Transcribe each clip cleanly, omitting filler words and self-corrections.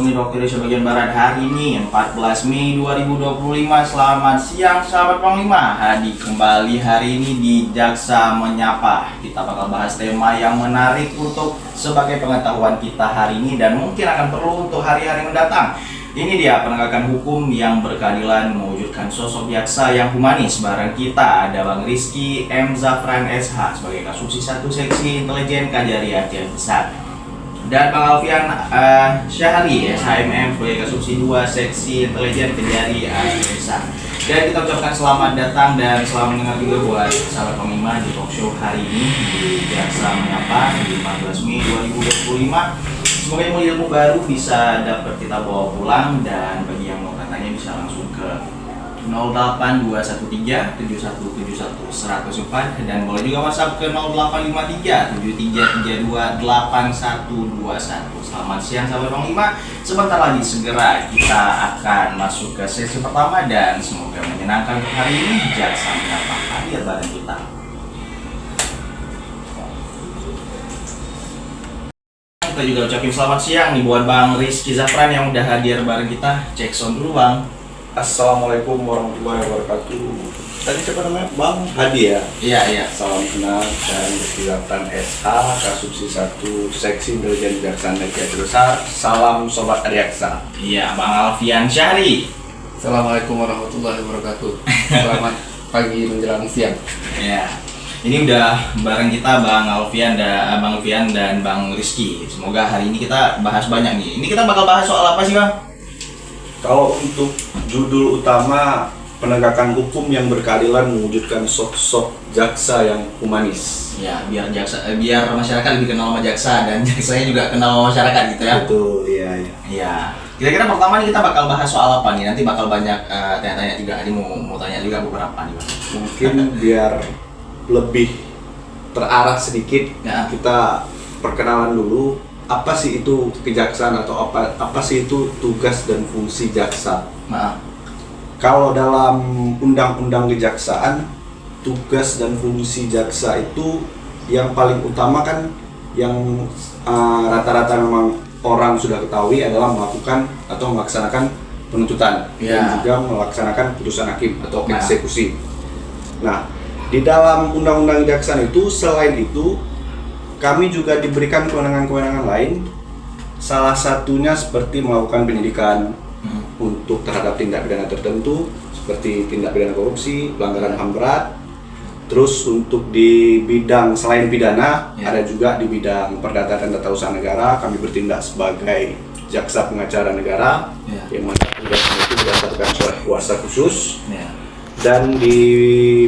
menit waktu Indonesia bagian Barat. Hari ini 14 Mei 2025. Selamat siang sahabat Panglima. Hadir kembali hari ini di Jaksa Menyapa. Kita bakal bahas tema yang menarik untuk sebagai pengetahuan kita hari ini dan mungkin akan perlu untuk hari-hari mendatang. Ini dia penegakan hukum yang berkeadilan mewujudkan sosok jaksa yang humanis. Bareng kita ada Bang Rizky M. Zafran SH sebagai Kasubsi 1 Seksi Intelijen Kajari Aceh Besar. Dan Bang Alfian Syahri SHMM sebagai Kasubsi 2 Seksi Intelijen Kejari Aceh Besar. Dan kita ucapkan selamat datang dan selamat mendengar juga buat sahabat Panglima di talk show hari ini di Jaksa Menyapa di 14 Mei 2025. Semoga ilmu baru bisa dapat kita bawa pulang, dan bagi yang mau katanya bisa langsung ke 08213 7171 104 dan boleh juga WhatsApp ke 0853 7332 8121. Selamat siang sahabat Panglima. Sebentar lagi segera kita akan masuk ke sesi pertama dan semoga menyenangkan untuk hari ini. Jaksa Menyapa hadir bareng kita. Kita juga ucapin selamat siang nih buat Bang Rizky Zafran yang udah hadir bareng kita. Cek sound dulu Bang. Assalamualaikum warahmatullahi wabarakatuh. Tadi siapa namanya? Bang Hadi ya? Iya. Salam kenal dan Rizky Zafran SH, Kasubsi 1 Seksi Intelijen Kejaksaan Negeri Aceh Besar. Salam Sobat Adiaksa. Iya, Bang Alfian Syahri. Assalamualaikum warahmatullahi wabarakatuh. Selamat pagi menjelang siang. Ya. Ini udah bareng kita Bang Alfian dan Bang Rizky. Semoga hari ini kita bahas banyak nih. Ini kita bakal bahas soal apa sih Bang? Kalau untuk judul utama, penegakan hukum yang berkeadilan mewujudkan sosok jaksa yang humanis. Ya, biar masyarakat lebih kenal sama jaksa dan jaksanya juga kenal sama masyarakat gitu ya. Betul, iya. Iya. Kira-kira pertama nih kita bakal bahas soal apa nih? Nanti bakal banyak tanya-tanya juga. Jadi mau tanya juga beberapa nih Bang. Mungkin biar lebih terarah sedikit, Ya. kita perkenalan dulu apa sih itu kejaksaan atau apa sih itu tugas dan fungsi jaksa. Maaf. Kalau dalam undang-undang kejaksaan, tugas dan fungsi jaksa itu yang paling utama kan yang rata-rata memang orang sudah ketahui adalah melakukan atau melaksanakan penuntutan dan juga melaksanakan putusan hakim atau eksekusi. Nah, di dalam undang-undang kejaksaan itu, selain itu, kami juga diberikan kewenangan-kewenangan lain. Salah satunya seperti melakukan penyidikan untuk terhadap tindak pidana tertentu, seperti tindak pidana korupsi, pelanggaran HAM berat. Terus untuk di bidang selain pidana, ada juga di bidang perdata dan tata usaha negara, kami bertindak sebagai jaksa pengacara negara, yang mana tugasnya itu berdasarkan surat kuasa khusus. Dan di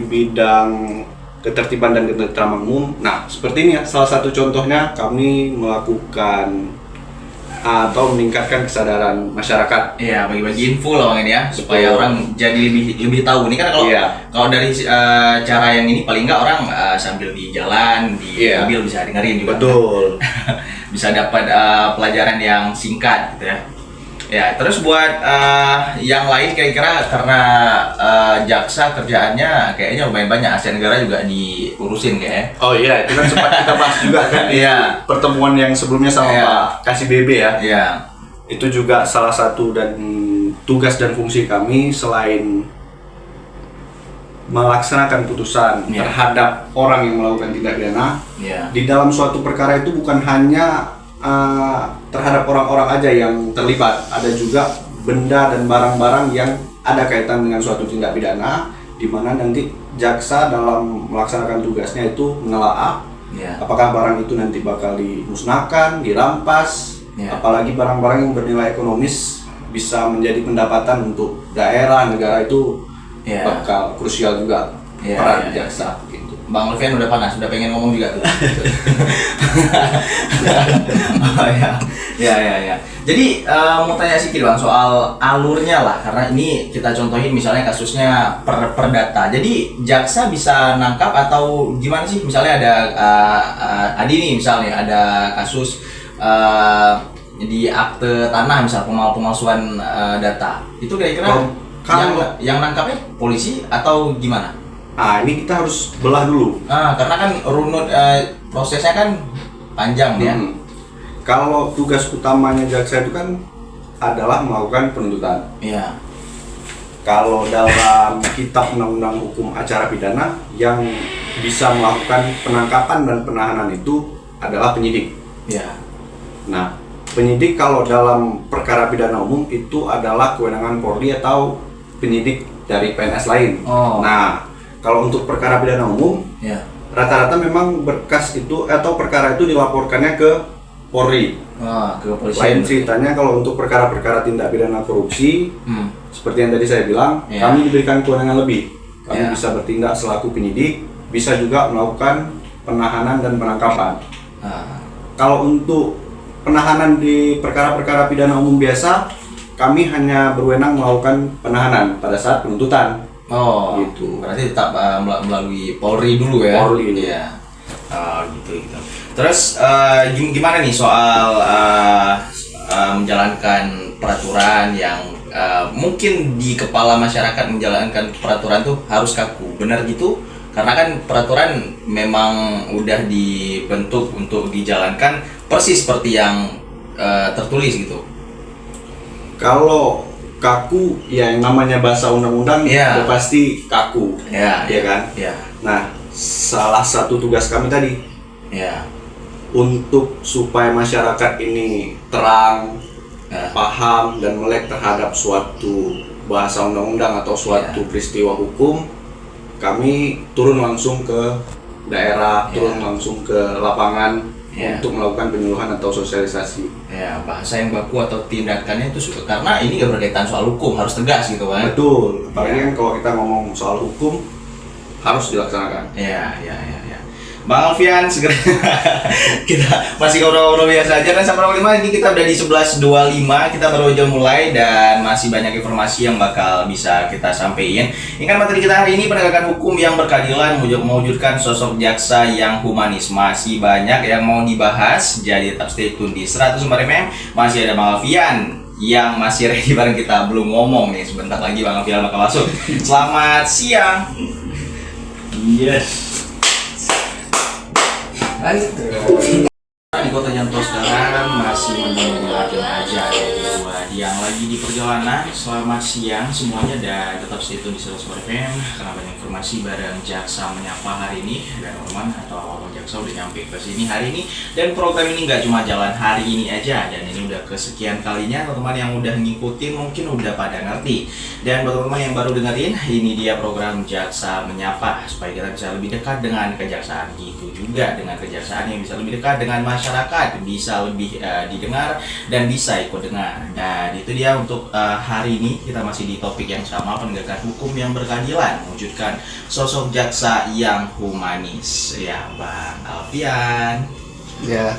bidang ketertiban dan ketentraman umum, nah seperti ini ya, salah satu contohnya kami melakukan atau meningkatkan kesadaran masyarakat. Iya, bagi-bagi info lah Bang ini ya, supaya orang jadi lebih tahu. Ini kan kalau dari cara yang ini paling nggak orang sambil di jalan, di mobil bisa dengerin juga. Betul. Bisa dapat pelajaran yang singkat gitu ya. Ya, terus buat yang lain kira-kira karena jaksa kerjaannya kayaknya lumayan banyak, Asia negara juga diurusin kayaknya. Oh iya, itu kan sempat kita bahas juga kan di pertemuan yang sebelumnya sama Pak Kasih BB ya. Iya. Itu juga salah satu dan tugas dan fungsi kami selain melaksanakan putusan terhadap orang yang melakukan tindak pidana. Di dalam suatu perkara itu bukan hanya terhadap orang-orang aja yang terlibat, ada juga benda dan barang-barang yang ada kaitan dengan suatu tindak pidana, di mana nanti jaksa dalam melaksanakan tugasnya itu menelaah apakah barang itu nanti bakal dimusnahkan, dirampas, apalagi barang-barang yang bernilai ekonomis bisa menjadi pendapatan untuk daerah, negara, itu bakal krusial juga peran jaksa. Bang Alfian udah panas, udah pengen ngomong juga tuh. Ya. Jadi mau tanya sedikit Bang soal alurnya lah, karena ini kita contohin misalnya kasusnya perdata. Jadi jaksa bisa nangkap atau gimana sih? Misalnya ada Adi nih misalnya ada kasus di akte tanah misal pemalsuan data. Itu kira-kira yang nangkapnya polisi atau gimana? Ini kita harus belah dulu. Karena kan runut prosesnya kan panjang ya. Kalau tugas utamanya jaksa itu kan adalah melakukan penuntutan. Ya. Kalau dalam Kitab Undang-Undang Hukum Acara Pidana, yang bisa melakukan penangkapan dan penahanan itu adalah penyidik. Ya. Nah, penyidik kalau dalam perkara pidana umum itu adalah kewenangan Polri atau penyidik dari PNS lain. Oh. Nah, kalau untuk perkara pidana umum, Ya. rata-rata memang berkas itu atau perkara itu dilaporkannya ke Polri. Wah, ke Lain kepolisian. ceritanya kalau untuk perkara-perkara tindak pidana korupsi, seperti yang tadi saya bilang, Ya. kami diberikan kewenangan lebih. Kami Ya. bisa bertindak selaku penyidik, bisa juga melakukan penahanan dan penangkapan. Ah. Kalau untuk penahanan di perkara-perkara pidana umum biasa, kami hanya berwenang melakukan penahanan pada saat penuntutan. Oh, Gitu. berarti tetap melalui Polri dulu ya? Polri dulu. Iya. Oh, gitu. Terus gimana nih soal menjalankan peraturan yang mungkin di kepala masyarakat menjalankan peraturan tuh harus kaku, benar gitu? Karena kan peraturan memang udah dibentuk untuk dijalankan persis seperti yang tertulis gitu. Kalau kaku, ya yang namanya bahasa undang-undang, Iya. udah pasti kaku, Ya, ya kan? Ya, Nah, salah satu tugas kami tadi ya, untuk supaya masyarakat ini terang, ya. paham dan melek terhadap suatu bahasa undang-undang atau suatu peristiwa hukum, kami turun langsung ke daerah, turun langsung ke lapangan untuk melakukan penyuluhan atau sosialisasi. Ya, bahasa yang baku atau tindakannya itu karena ini gak berkaitan soal hukum, harus tegas gitu kan. Betul, apalagi kan kalau kita ngomong soal hukum harus dilaksanakan. Ya. Bang Alfian, segera kita masih ngobrol-ngobrol biasa aja. Dan sampai 5 ini kita udah di 11.25, kita baru aja mulai dan masih banyak informasi yang bakal bisa kita sampaikan. Ingat materi kita hari ini, penegakan hukum yang berkeadilan, mewujudkan sosok jaksa yang humanis. Masih banyak yang mau dibahas, jadi tetap stay tune di 104 mm. Masih ada Bang Alfian yang masih ready bareng kita, belum ngomong nih, sebentar lagi Bang Alfian bakal masuk. Selamat siang. Yes. Di Kota Janto sekarang masih menunggu remaja yang lagi di perjalanan. Selamat siang semuanya dan tetap stay tune di 104 FM karena banyak informasi bareng Jaksa Menyapa hari ini. Dan teman atau awal Jaksa udah nyampe ke sini hari ini, dan program ini nggak cuma jalan hari ini aja, dan ini udah kesekian kalinya. Teman-teman yang udah ngikutin mungkin udah pada ngerti, dan buat teman-teman yang baru dengerin, ini dia program Jaksa Menyapa supaya kita bisa lebih dekat dengan kejaksaan, gitu juga dengan kejaksaan yang bisa lebih dekat dengan masyarakat, bisa lebih didengar dan bisa ikut dengar. Dan itu dia untuk hari ini, kita masih di topik yang sama, penegakan hukum yang berkeadilan, mewujudkan sosok jaksa yang humanis. Ya, Bang Alfian. Ya.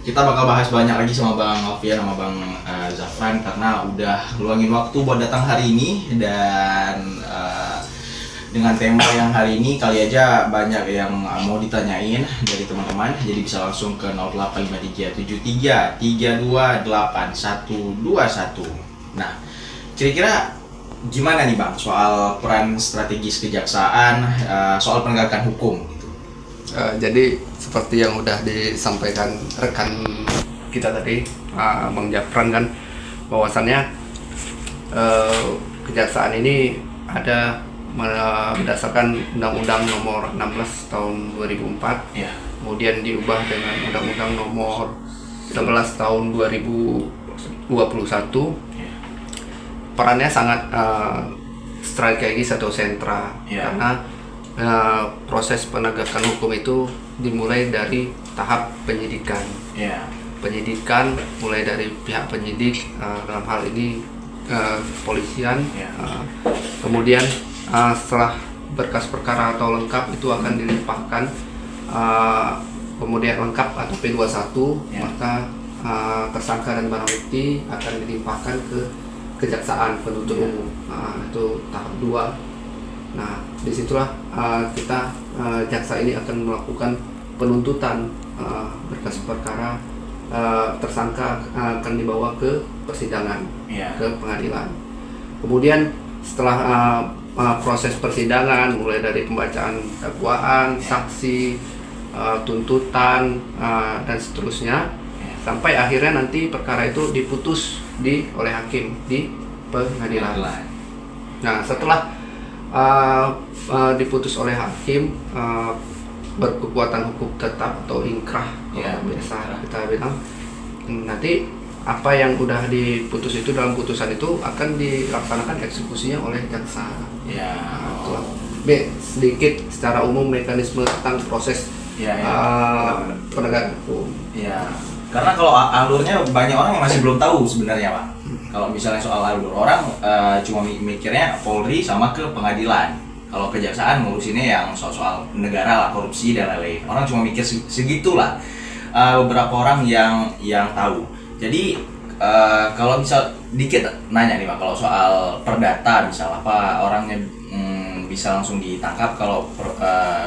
Kita bakal bahas banyak lagi sama Bang Alfian sama Bang Zafran karena udah luangin waktu buat datang hari ini. Dan dengan tema yang hari ini kali aja banyak yang mau ditanyain dari teman-teman, jadi bisa langsung ke 085373328121. Nah, kira-kira gimana nih Bang soal peran strategis kejaksaan soal penegakan hukum gitu? Jadi seperti yang udah disampaikan rekan kita tadi, Bang Jafran kan, bahwasannya kejaksaan ini ada berdasarkan Undang-Undang Nomor 16 Tahun 2004, Ya. kemudian diubah dengan Undang-Undang Nomor 11 Tahun 2021. Ya. Perannya sangat strategis atau sentra, Ya. karena proses penegakan hukum itu dimulai dari tahap penyidikan. Ya. Penyidikan mulai dari pihak penyidik, dalam hal ini kepolisian. Ya. Kemudian setelah berkas perkara atau lengkap itu akan dilimpahkan, kemudian lengkap atau P21, Ya. maka tersangka dan barang bukti akan dilimpahkan ke kejaksaan penuntut Ya. umum. Itu tahap 2. Nah, disitulah kita jaksa ini akan melakukan penuntutan berkas perkara. Tersangka akan dibawa ke persidangan, Ya. ke pengadilan. Kemudian setelah proses persidangan mulai dari pembacaan dakwaan, saksi, tuntutan dan seterusnya, sampai akhirnya nanti perkara itu diputus oleh hakim di pengadilan. Nah, setelah diputus oleh hakim berkekuatan hukum tetap atau inkrah, biasa kita bilang, nanti apa yang udah diputus itu dalam putusan itu akan dilaksanakan eksekusinya oleh jaksa. Sedikit secara umum mekanisme tentang proses penegakan hukum. Karena kalau alurnya banyak orang yang masih belum tahu sebenarnya, Pak. Kalau misalnya soal alur, orang cuma mikirnya Polri sama ke pengadilan. Kalau kejaksaan ngurusinnya yang soal negara lah, korupsi dan lain-lain. Orang cuma mikir segitulah. Beberapa orang yang tahu. Jadi kalau misal dikit nanya nih Pak, kalau soal perdata misal apa orangnya bisa langsung ditangkap kalau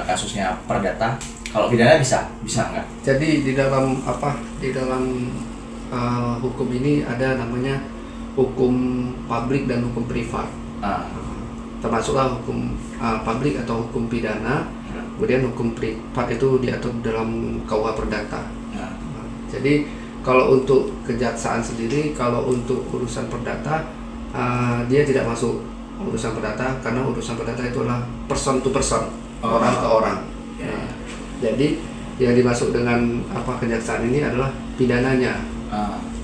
kasusnya perdata, kalau pidana bisa nggak? Jadi di dalam hukum ini ada namanya hukum publik dan hukum privat. Termasuklah hukum publik atau hukum pidana, kemudian hukum privat itu diatur dalam KUH Perdata. Jadi kalau untuk kejaksaan sendiri, kalau untuk urusan perdata, dia tidak masuk urusan perdata karena urusan perdata itu adalah person to person, orang ke orang. Jadi yang dimasuk dengan kejaksaan ini adalah pidananya.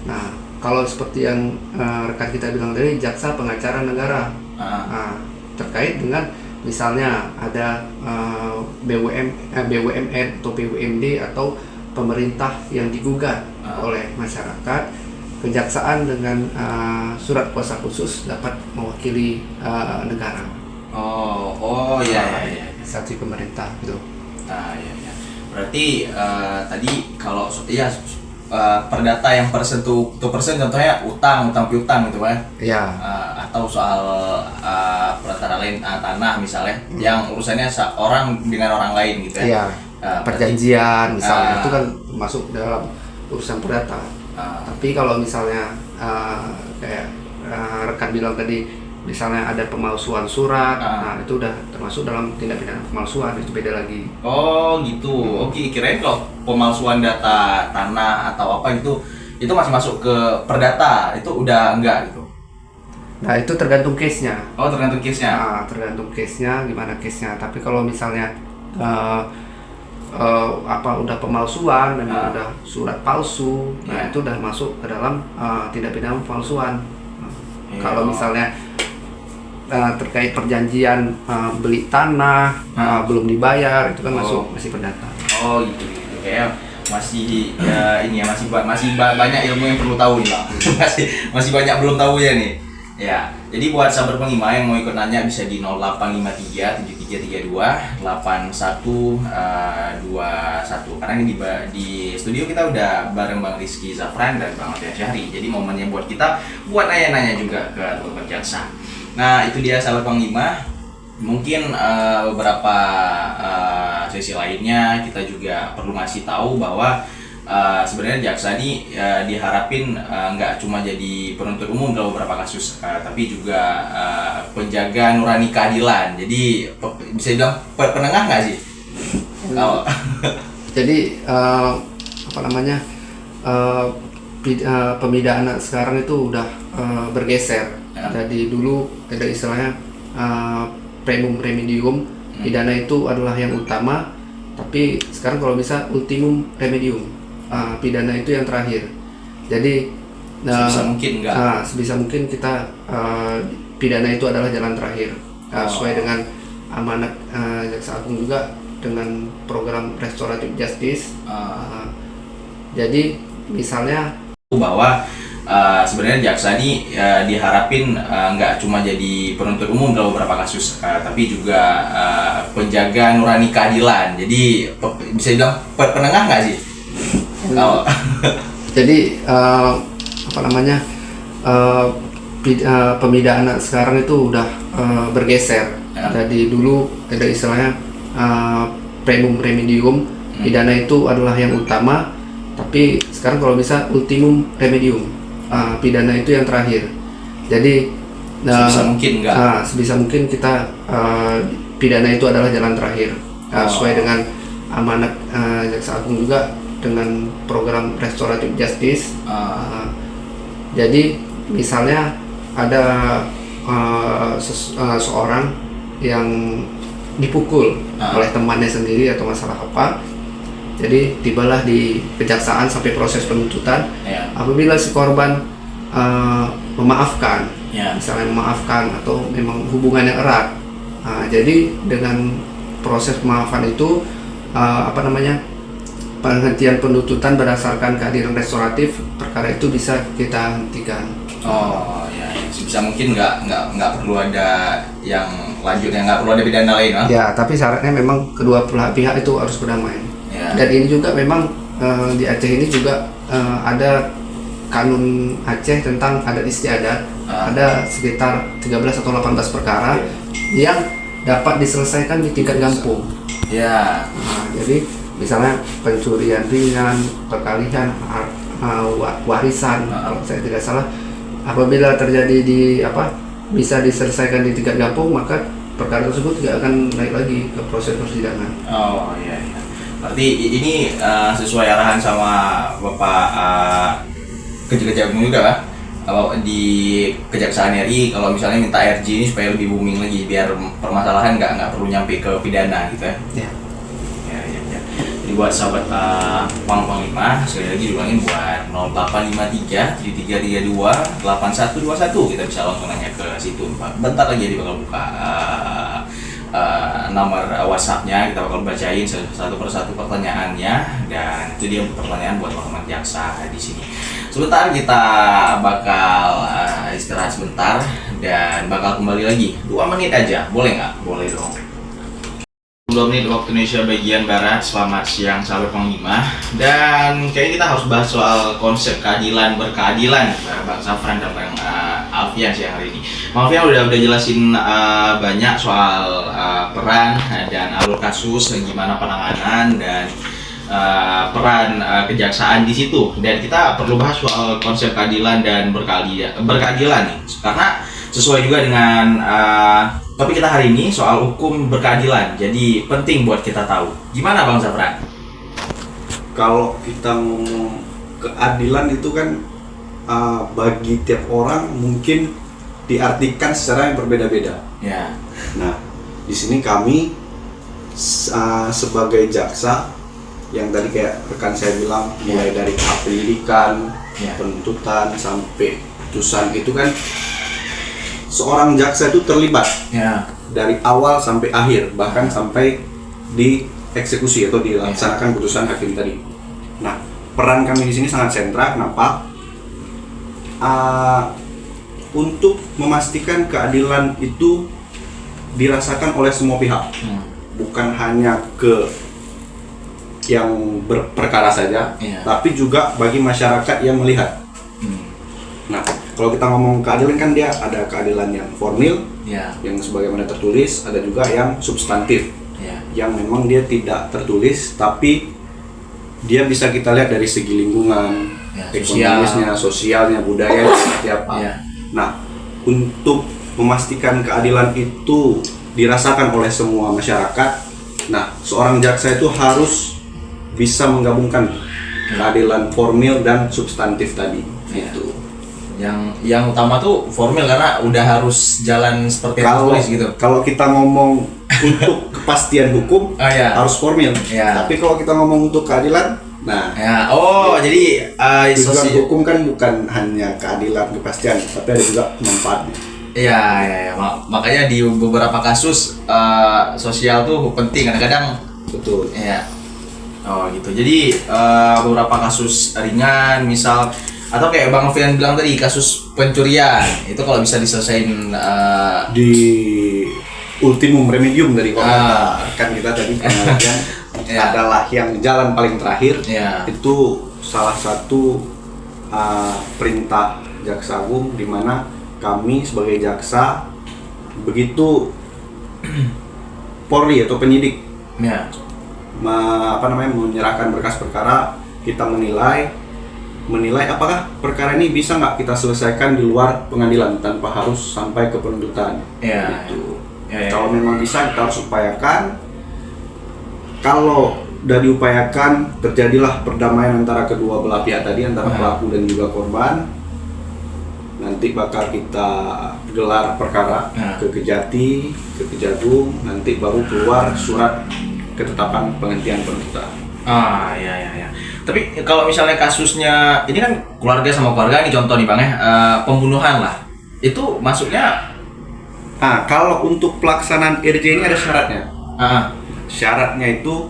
Nah, kalau seperti yang rekan kita bilang tadi, jaksa pengacara negara, terkait dengan misalnya ada BUMN atau BUMD atau pemerintah yang digugat oleh masyarakat, kejaksaan dengan surat kuasa khusus dapat mewakili negara. Saksi pemerintah gitu. Berarti tadi kalau perdata yang person to person, contohnya utang piutang gitu kan? Atau soal perantara lain tanah misalnya, yang urusannya orang dengan orang lain gitu ya? Perjanjian misalnya itu kan masuk dalam urusan perdata. Tapi kalau misalnya kayak rekan bilang tadi, misalnya ada pemalsuan surat, nah itu udah termasuk dalam tindak pidana pemalsuan, itu beda lagi. Oh gitu. Oke, kirain kalau pemalsuan data tanah atau apa itu masih masuk ke perdata, itu udah enggak gitu. Nah itu tergantung case-nya. Tergantung case-nya. Tergantung case-nya, gimana case-nya. Tapi kalau misalnya udah pemalsuan dan udah surat palsu, nah itu udah masuk ke dalam tindak pidana pemalsuan. Kalau misalnya terkait perjanjian beli tanah belum dibayar, itu kan masih perdata. Gitu. Kayak masih masih banyak ilmu yang perlu tahu nih Bang. masih banyak belum tahu ya nih. Ya, jadi buat sahabat Pengima yang mau ikut nanya bisa di 0853 7332 8121. Karena ini di studio kita udah bareng Bang Rizky Zafran dan Bang Alfian Syahri. Jadi momennya buat kita buat nanya-nanya juga ke teman jaksa. Nah, itu dia sahabat Pengima. Mungkin beberapa sesi lainnya kita juga perlu ngasih tahu bahwa sebenarnya jaksa ini diharapin nggak cuma jadi penuntut umum dalam beberapa kasus, tapi juga penjaga nurani keadilan. Jadi bisa bilang penengah nggak sih? Jadi pemidanaan sekarang itu udah bergeser. Jadi dulu ada istilahnya primum remedium, pidana itu adalah yang utama, tapi sekarang kalau bisa ultimum remedium, pidana itu yang terakhir. Jadi sebisa mungkin kita pidana itu adalah jalan terakhir, sesuai dengan amanat Jaksa Agung juga dengan program restoratif justice. Jadi misalnya bahwa sebenarnya jaksa ini diharapin nggak cuma jadi penuntut umum dalam beberapa kasus, tapi juga penjaga nurani keadilan. Jadi bisa bilang penengah nggak sih? Jadi pemidanaan sekarang itu udah bergeser. Jadi dulu ada istilahnya primum remedium, pidana itu adalah yang utama, tapi sekarang kalau bisa ultimum remedium, pidana itu yang terakhir. Jadi sebisa mungkin kita pidana itu adalah jalan terakhir, sesuai dengan amanat Jaksa Agung juga dengan program restoratif justice. Jadi misalnya ada seorang yang dipukul oleh temannya sendiri atau masalah apa, jadi tibalah di kejaksaan sampai proses penuntutan. Apabila si korban memaafkan, misalnya memaafkan atau memang hubungan yang erat, jadi dengan proses pemaafan itu penghentian penuntutan berdasarkan keadilan restoratif, perkara itu bisa kita hentikan. Oh ya, bisa mungkin nggak perlu ada yang lanjut, yang nggak perlu ada pidana lain, Ya, tapi syaratnya memang kedua pihak itu harus berdamai. Dan ini juga memang di Aceh ini juga ada kanun Aceh tentang adat istiadat. Ada sekitar 13 atau 18 perkara yang dapat diselesaikan di tingkat kampung. Jadi misalnya pencurian ringan, perkalian, warisan, kalau saya tidak salah, apabila terjadi bisa diselesaikan di tingkat kampung, maka perkara tersebut tidak akan naik lagi ke proses persidangan. Oh iya. Berarti ini sesuai arahan sama Bapak Kejagung juga, Pak? Di Kejaksaan RI, kalau misalnya minta RJ ini supaya lebih booming lagi, biar permasalahan nggak perlu nyampe ke pidana gitu ya. Jadi buat sahabat Panglima, sekali lagi diulangin buat 0853 7332 8121, kita bisa langsung nanya ke situ, Pak. Bentar lagi dia bakal buka nomor WhatsApp-nya, kita bakal bacain satu persatu pertanyaannya, dan itu dia pertanyaan buat Muhammad Jaksa di sini. Sebentar kita bakal istirahat sebentar dan bakal kembali lagi 2 menit aja, boleh nggak? Boleh dong. 2 menit waktu Indonesia bagian Barat. Selamat siang sahabat Panglima. Dan kayaknya kita harus bahas soal konsep keadilan berkeadilan, Bang Safran dan Bang Alfian siang hari ini. Bang Alfian udah jelasin banyak soal peran dan alur kasus, gimana penanganan dan peran kejaksaan di situ. Dan kita perlu bahas soal konsep keadilan dan berkeadilan nih, karena sesuai juga dengan topik kita hari ini soal hukum berkeadilan. Jadi penting buat kita tahu. Gimana Bang Safran? Kalau kita ngomong keadilan itu kan bagi tiap orang mungkin diartikan secara yang berbeda-beda. Nah, di sini kami sebagai jaksa, yang tadi kayak rekan saya bilang, mulai dari penyelidikan, penuntutan sampai putusan, itu kan seorang jaksa itu terlibat dari awal sampai akhir, bahkan sampai di eksekusi atau dilaksanakan putusan hakim tadi. Nah, peran kami di sini sangat sentral. Kenapa? Untuk memastikan keadilan itu dirasakan oleh semua pihak, bukan hanya ke yang berperkara saja, tapi juga bagi masyarakat yang melihat. Nah, kalau kita ngomong keadilan kan dia ada keadilan yang formil, yang sebagaimana tertulis, ada juga yang substantif, yang memang dia tidak tertulis, tapi dia bisa kita lihat dari segi lingkungan, ekonomisnya, sosialnya, budaya seperti apa. Nah, untuk memastikan keadilan itu dirasakan oleh semua masyarakat, nah seorang jaksa itu harus bisa menggabungkan keadilan formil dan substantif tadi. Itu. Yang utama tuh formil, karena udah harus jalan seperti yang tertulis gitu. Kalau kita ngomong untuk kepastian hukum harus formil. Tapi kalau kita ngomong untuk keadilan, jadi tujuan hukum kan bukan hanya keadilan kepastian, tapi ada juga manfaatnya. Makanya di beberapa kasus sosial tuh penting kadang-kadang. Betul. Oh gitu. Jadi beberapa kasus ringan, misal, atau kayak Bang Alfian bilang tadi, kasus pencurian itu kalau bisa diselesaikan di ultimum remedium dari kan kita tadi pengertian adalah yang jalan paling terakhir. Itu salah satu perintah Jaksa Agung, di mana kami sebagai jaksa, begitu Polri atau penyidik menyerahkan berkas perkara, kita menilai apakah perkara ini bisa nggak kita selesaikan di luar pengadilan tanpa harus sampai ke penuntutan. Kalau memang bisa, kita harus upayakan. Kalau sudah diupayakan terjadilah perdamaian antara kedua belah pihak tadi, antara pelaku dan juga korban. Nanti bakal kita gelar perkara ke Kejati, ke Kejagung, nanti baru keluar surat ketetapan penghentian penuntutan. Ya. Tapi kalau misalnya kasusnya ini kan keluarga sama keluarga, ini contoh nih Bang ya, pembunuhan lah. Itu masuknya Kalau untuk pelaksanaan RJ ini ada syaratnya. Syaratnya itu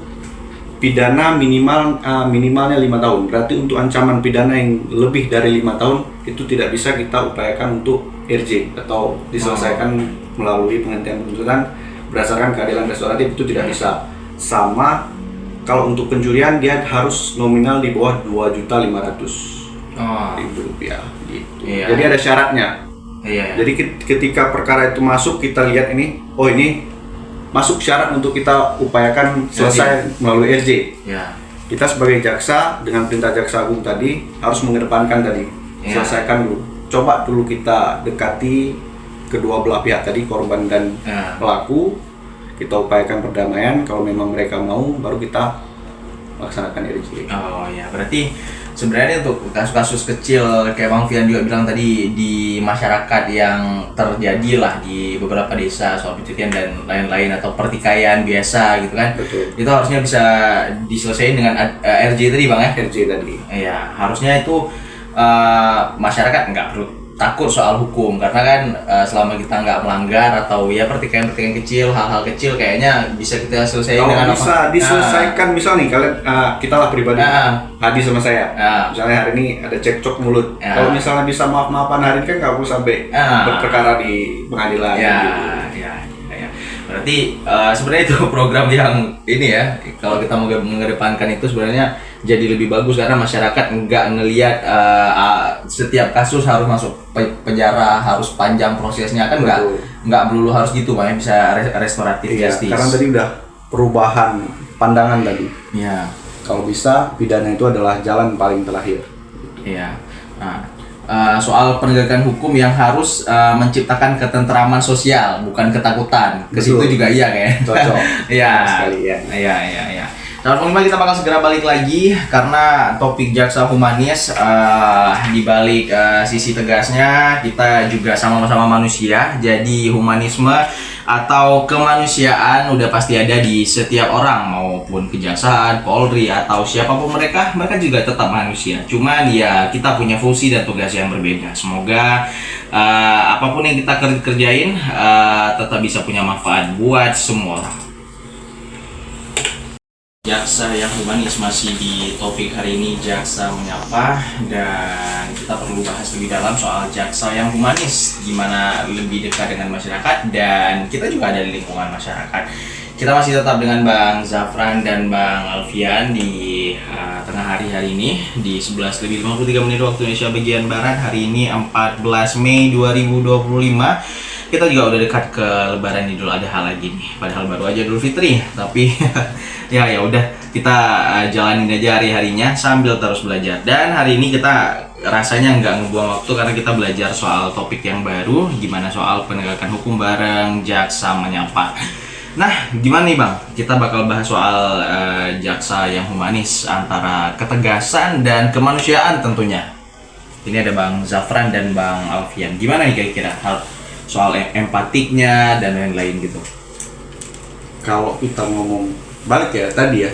pidana minimalnya 5 tahun. Berarti untuk ancaman pidana yang lebih dari 5 tahun itu tidak bisa kita upayakan untuk RJ atau diselesaikan melalui penghentian penuntutan berdasarkan keadilan restoratif, itu tidak bisa. Sama kalau untuk pencurian dia harus nominal di bawah 2.500.000 rupiah gitu. Jadi ada syaratnya. Jadi ketika perkara itu masuk, kita lihat ini masuk syarat untuk kita upayakan selesai melalui RJ. Kita sebagai jaksa dengan perintah jaksa agung tadi harus mengedepankan tadi, selesaikan dulu. Coba dulu kita dekati kedua belah pihak tadi, korban dan pelaku. Kita upayakan perdamaian. Kalau memang mereka mau, baru kita laksanakan RJ. Berarti sebenarnya untuk kasus-kasus kecil kayak Bang Fian juga bilang tadi di masyarakat yang terjadi lah di beberapa desa, soal pencurian dan lain-lain atau pertikaian biasa gitu kan. Betul. Itu harusnya bisa diselesaikan dengan RJ tadi Bang ya. RJ tadi. Harusnya itu masyarakat nggak perlu takut soal hukum, karena kan selama kita nggak melanggar atau ya pertikaian-pertikaian kecil, hal-hal kecil kayaknya bisa kita selesaikan dengan bisa diselesaikan. Misal nih kalian, kita lah pribadi, Hadi sama saya, misalnya hari ini ada cekcok mulut, kalau misalnya bisa maaf-maafan hari ini kan nggak perlu sampai berperkara di pengadilan gitu. Berarti sebenarnya itu program yang ini ya, kalau kita mau mengedepankan itu sebenarnya jadi lebih bagus, karena masyarakat nggak ngelihat setiap kasus harus masuk penjara, harus panjang prosesnya kan, nggak melulu harus gitu Bang, bisa restoratif justice. Karena tadi udah perubahan pandangan tadi. Kalau bisa pidana itu adalah jalan paling terakhir. Soal penegakan hukum yang harus menciptakan ketentraman sosial, bukan ketakutan. Ke situ juga kayak. Cocok. Sekali ya. Tahun 5 kita bakal segera balik lagi karena topik jaksa humanis, di balik sisi tegasnya kita juga sama-sama manusia. Jadi humanisme atau kemanusiaan udah pasti ada di setiap orang, maupun kejaksaan, Polri atau siapapun mereka juga tetap manusia. Cuman ya kita punya fungsi dan tugas yang berbeda. Semoga apapun yang kita kerjain tetap bisa punya manfaat buat semua orang. Jaksa yang humanis masih di topik hari ini, jaksa menyapa, dan kita perlu bahas lebih dalam soal jaksa yang humanis, gimana lebih dekat dengan masyarakat, dan kita juga ada di lingkungan masyarakat. Kita masih tetap dengan Bang Zafran dan Bang Alfian di tengah hari ini di 11:53 waktu Indonesia bagian Barat. Hari ini 14 Mei 2025. Kita juga udah dekat ke Lebaran Idul Adha lagi nih. Padahal baru aja Idul Fitri, tapi ya udah kita jalanin aja hari-harinya sambil terus belajar. Dan hari ini kita rasanya nggak ngebuang waktu karena kita belajar soal topik yang baru, gimana soal penegakan hukum bareng jaksa menyapa. Nah, gimana nih Bang? Kita bakal bahas soal jaksa yang humanis, antara ketegasan dan kemanusiaan tentunya. Ini ada Bang Zafran dan Bang Alfian. Gimana nih kira-kira hal soal empatiknya dan lain-lain gitu? Kalau kita ngomong balik ya tadi ya,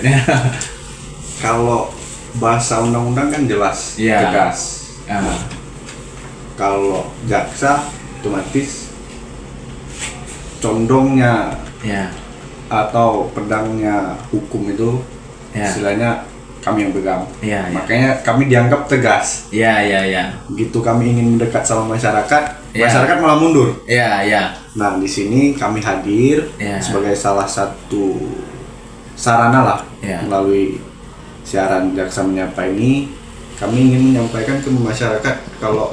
kalau bahasa undang-undang kan jelas, tegas. Kalau jaksa otomatis condongnya atau pedangnya hukum itu istilahnya kami yang pegang. Makanya kami dianggap tegas. Begitu kami ingin mendekat sama masyarakat, masyarakat malah mundur. Nah, di sini kami hadir sebagai salah satu sarana lah, melalui siaran jaksa menyapa ini. Kami ingin menyampaikan ke masyarakat kalau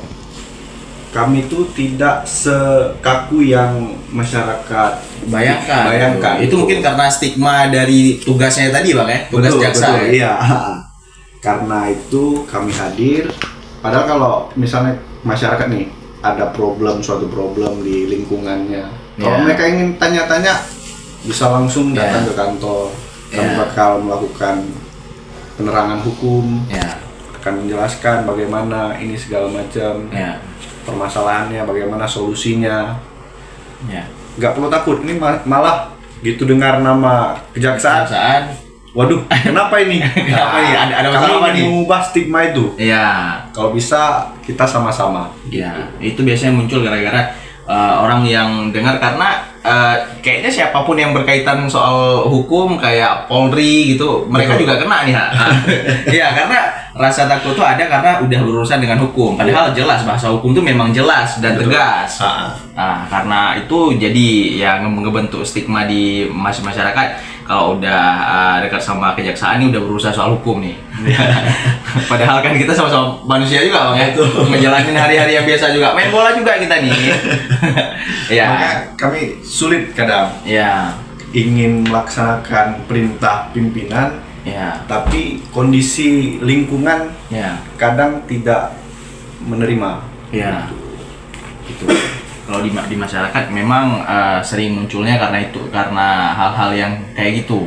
kami itu tidak sekaku yang masyarakat bayangkan. Itu mungkin karena stigma dari tugasnya tadi Bang ya, tugas jaksa. Betul, iya. Karena itu kami hadir. Padahal kalau misalnya masyarakat nih ada suatu problem di lingkungannya, kalau mereka ingin tanya-tanya bisa langsung datang ke kantor. Kami Ya. bakal melakukan penerangan hukum, Ya. akan menjelaskan bagaimana ini segala macam Ya. permasalahannya, bagaimana solusinya. Ya. Nggak perlu takut, ini malah gitu dengar nama kejaksaan. Kejaksaan. Waduh, kenapa ini? Kenapa ini? Ada masalah kami apa ingin nih? mengubah stigma itu. Ya. Kalau bisa kita sama-sama. Ya, itu biasanya muncul gara-gara orang yang dengar karena kayaknya siapapun yang berkaitan soal hukum kayak Polri gitu, mereka Betul. juga kena nih. Iya, karena rasa takut tuh ada karena udah berurusan dengan hukum. Padahal jelas bahasa hukum tuh memang jelas dan Betul. tegas. Nah, karena itu jadi ya ngebentuk stigma di masyarakat. Kalau udah dekat sama kejaksaan ini udah berurusan soal hukum nih. Padahal kan kita sama-sama manusia juga Bang ya. Ngejalanin hari-hari yang biasa juga. Main bola juga kita nih. Ya. Maka kami sulit kadang Ya. ingin melaksanakan perintah pimpinan, Ya. tapi kondisi lingkungan Ya. kadang tidak menerima. Ya. Gitu. Kalau di masyarakat memang sering munculnya karena hal-hal yang kayak gitu.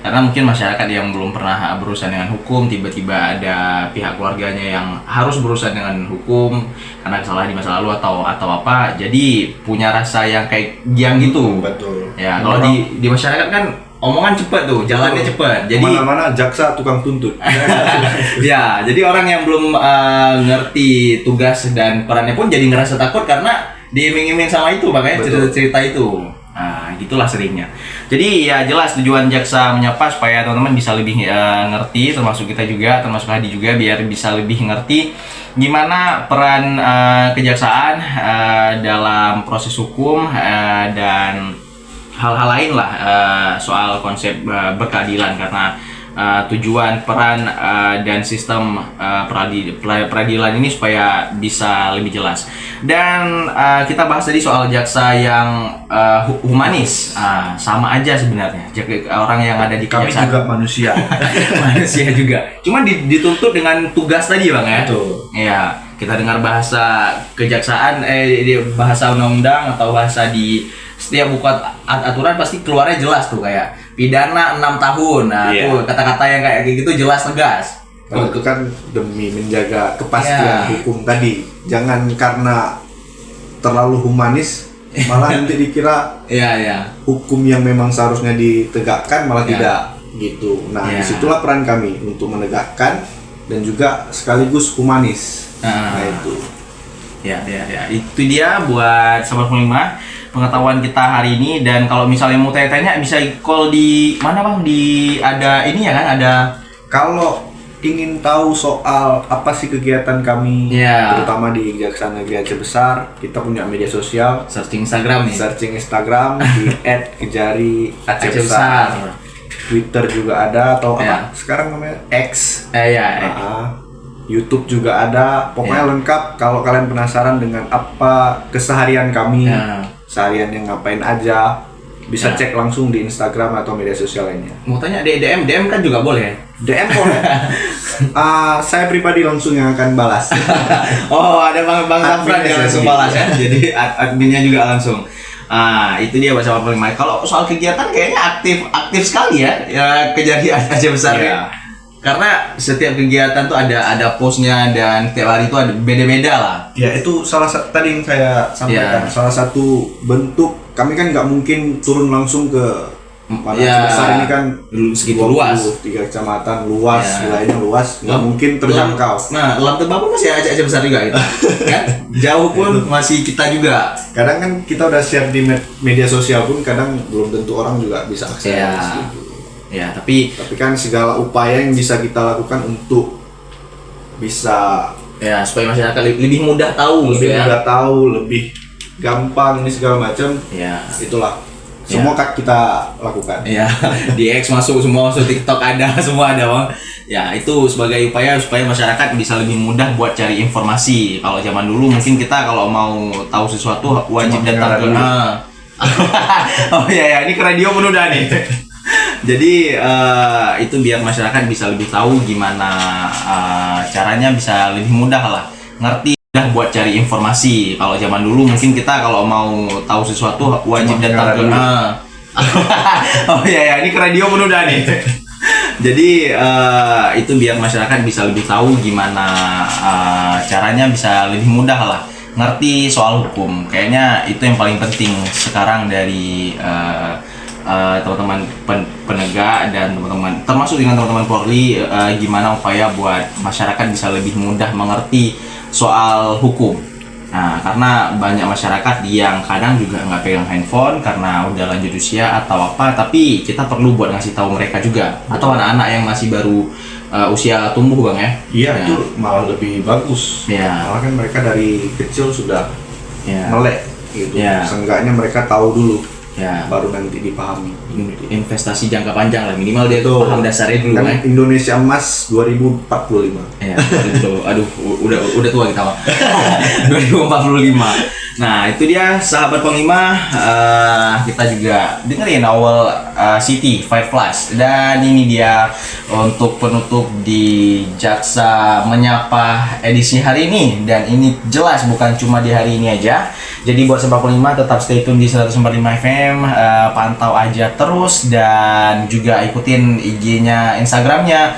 Karena mungkin masyarakat yang belum pernah berurusan dengan hukum, tiba-tiba ada pihak keluarganya yang harus berurusan dengan hukum karena kesalahan di masa lalu atau apa, jadi punya rasa yang kayak giang gitu. Betul. Ya, kalau di masyarakat kan omongan cepet tuh, jalannya cepet. Jadi mana-mana jaksa tukang tuntut. ya, jadi orang yang belum ngerti tugas dan perannya pun jadi ngerasa takut karena diiming-iming sama itu, makanya Betul. cerita-cerita itu. Nah, gitulah seringnya. Jadi ya jelas tujuan jaksa menyapa supaya teman-teman bisa lebih ngerti, termasuk kita juga, termasuk Hadi juga, biar bisa lebih ngerti gimana peran kejaksaan dalam proses hukum dan hal-hal lain lah soal konsep berkeadilan, karena tujuan peran dan sistem peradilan ini supaya bisa lebih jelas. Dan kita bahas tadi soal jaksa yang humanis, sama aja sebenarnya orang yang ada di Kami kejaksaan. juga manusia. Manusia juga, cuma dituntut dengan tugas tadi Bang ya. Betul. Ya, kita dengar bahasa kejaksaan, bahasa undang-undang atau bahasa di setiap buku aturan pasti keluarnya jelas tuh, kayak pidana 6 tahun. Nah, Iya. tuh kata-kata yang kayak gitu jelas tegas. Kalau itu kan demi menjaga Ya. kepastian hukum tadi. Jangan karena terlalu humanis malah nanti dikira Iya, iya. hukum yang memang seharusnya ditegakkan malah Ya. tidak gitu. Nah, Ya. disitulah peran kami untuk menegakkan dan juga sekaligus humanis. Nah. Nah, itu. Ya. Itu dia buat Sahabat 05 pengetahuan kita hari ini. Dan kalau misalnya mau tanya-tanya bisa call di mana Bang? Di ada ini ya kan, ada Kalau ingin tahu soal apa sih kegiatan kami, Ya. terutama di Kejaksaan Negeri Aceh Besar, kita punya media sosial. searching Instagram nih. Searching Instagram di @kejari Aceh Aceh Besar. Besar. Twitter juga ada atau Ya. apa? Sekarang namanya X. Ya. YouTube juga ada. Pokoknya Ya. lengkap. Kalau kalian penasaran dengan apa keseharian kami, Ya. seharian yang ngapain aja, bisa Ya. cek langsung di Instagram atau media sosial lainnya. Mau tanya DM kan juga boleh. DM boleh. Saya pribadi langsung yang akan balas. Oh, ada Bang Safran Adminnya yang langsung sendiri. balas ya. Jadi adminnya juga langsung. Itu dia bahasa paling baik. Kalau soal kegiatan kayaknya aktif sekali ya kejadian Aceh Besar Iya. ya. Karena setiap kegiatan tuh ada postnya dan tiap hari itu ada beda-beda lah. Ya, itu salah satu tadi yang saya sampaikan. Ya. Salah satu bentuk kami kan nggak mungkin turun langsung ke mana Ya. Aceh Besar ini kan Segitu luas. 3 kecamatan luas, Ya. wilayahnya luas, nggak mungkin terjangkau. Nah, Lam Tebak pun masih Aceh Besar juga gitu. Kan? Jauh pun masih kita juga. Kadang kan kita udah share di media sosial pun kadang belum tentu orang juga bisa akses. Ya. Gitu. Ya, tapi Tapi kan segala upaya yang bisa kita lakukan untuk bisa ya supaya masyarakat lebih mudah tahu lebih gitu ya. mudah tahu, lebih gampang ini segala macam, Ya. itulah semua kita lakukan. Ya, di X masuk semua, masuk TikTok ada, semua ada Bang. Ya, itu sebagai upaya supaya masyarakat bisa lebih mudah buat cari informasi. Kalau zaman dulu mungkin kita kalau mau tahu sesuatu wajib Cuma datang ke dengar Oh ya, ini ke radio pun udah nih. Jadi itu biar masyarakat bisa lebih tahu gimana caranya bisa lebih mudah lah ngerti dah buat cari informasi. Kalau zaman dulu mungkin kita kalau mau tahu sesuatu wajib Cuma datang ke dengar Oh iya ya, ini ke radio pun udah nih. Jadi itu biar masyarakat bisa lebih tahu gimana caranya bisa lebih mudah lah ngerti soal hukum. Kayaknya itu yang paling penting sekarang dari teman-teman penegak dan teman-teman termasuk dengan teman-teman Polri, gimana upaya buat masyarakat bisa lebih mudah mengerti soal hukum. Nah, karena banyak masyarakat yang kadang juga nggak pegang handphone karena udah lanjut usia atau apa, tapi kita perlu buat ngasih tahu mereka juga. Atau anak-anak yang masih baru usia tumbuh, Bang ya. Iya, Ya. itu malah lebih bagus. Ya. Malah kan mereka dari kecil sudah Ya. melek gitu. Ya. Seenggaknya mereka tahu dulu, Ya. baru nanti dipahami. Investasi jangka panjang lah, minimal dia Betul. paham dasarnya dulu Kan kan. Indonesia Emas 2045. Ya, aduh, udah tua kita mah. 2045. Nah, itu dia sahabat Panglima. Kita juga dengerin awal City 5 Plus. Dan ini dia untuk penutup di Jaksa Menyapa edisi hari ini. Dan ini jelas bukan cuma di hari ini aja. Jadi buat sahabat Panglima tetap stay tune di 145 FM, pantau aja terus dan juga ikutin IG-nya, Instagram-nya,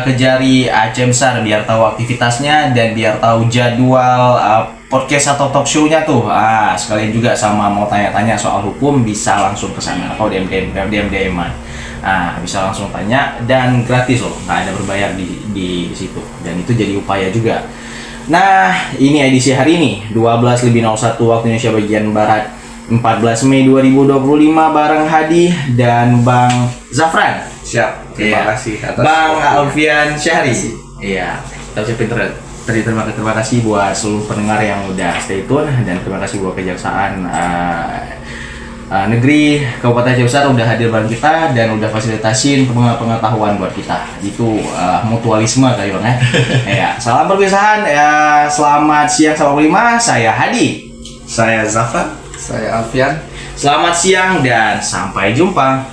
Kejari Aceh Besar biar tahu aktivitasnya dan biar tahu jadwal podcast atau talk show-nya tuh. Sekalian juga sama mau tanya-tanya soal hukum bisa langsung ke sana atau DM-an. Bisa langsung tanya dan gratis loh, nggak ada berbayar di situ. Dan itu jadi upaya juga. Nah, ini edisi hari ini 12:01 waktu Indonesia bagian Barat, 14 Mei 2025 bareng Hadi dan Bang Zafran. Siap. Terima Iya. kasih atas Bang waktunya. Alfian Syahri. Iya. Kita ucapin terima kasih buat seluruh pendengar yang udah stay tune dan terima kasih buat Kejaksaan Negeri Kabupaten Aceh Besar udah hadir bareng kita dan udah fasilitasin pengetahuan buat kita. Itu mutualisme kali Bang ya. Ya, salam perpisahan ya. Selamat siang sahabat Panglima. Saya Hadi. Saya Zafran. Saya Alfian. Selamat siang dan sampai jumpa.